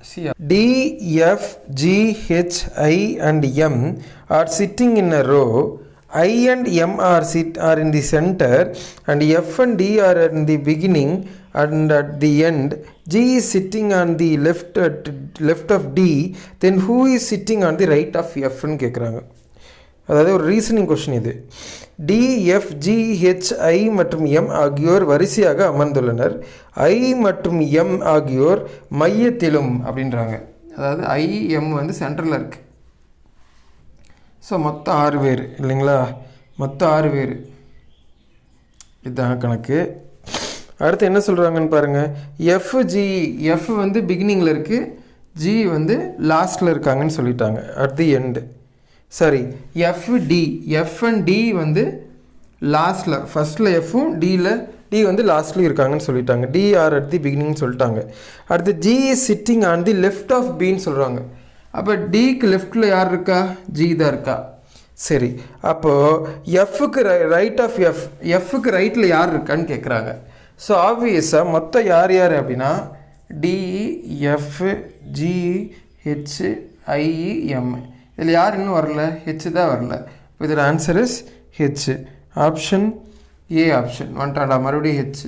See, D, F, G, H, I and M are sitting in a row. I and M are in the center, and F and D are in the beginning and at the end. G is sitting on the left of D. Then who is sitting on the right of F ன்னு கேட்குறாங்க. அதாவது ஒரு reasoning question இது. D, F, G, H, I மற்றும் M ஆகியோர் வரிசையாக அமர்ந்துள்ளனர். I மற்றும் M ஆகியோர் மையத்திலும் அப்படின்றாங்க. அதாவது I, M வந்து சென்டரில் இருக்குது. ஸோ மொத்தம் 6 பேர் இல்லைங்களா? மொத்தம் 6 பேர். இதுதான் கணக்கு. அடுத்து என்ன சொல்கிறாங்கன்னு பாருங்கள். எஃப் வந்து பிகினிங்கில் இருக்குது, ஜி வந்து லாஸ்ட்டில் இருக்காங்கன்னு சொல்லிட்டாங்க, அட் தி எண்டு. சரி, எஃப் அண்ட் டி வந்து லாஸ்ட்டில், ஃபஸ்ட்டில் எஃப்பும் டி வந்து லாஸ்ட்லேயும் இருக்காங்கன்னு சொல்லிட்டாங்க. டி ஆர் அட் தி பிகினிங்னு சொல்லிட்டாங்க. அடுத்து G is sitting on the left of பின்னு சொல்கிறாங்க. அப்போ டிக்கு லெஃப்டில் யார் இருக்கா? ஜி தான் இருக்கா. சரி, அப்போது எஃப்க்கு ரைட்டில் யார் இருக்கான்னு கேட்குறாங்க. ஸோ ஆப்வியஸாக மொத்தம் யார் அப்படின்னா D, F, G, H, I, M. இதில் யார் இன்னும் வரல? ஹெச் தான் வரல. இப்போ இதோட answer is H. Option A option வந்துட்டாடா, மறுபடியும் ஹெச்.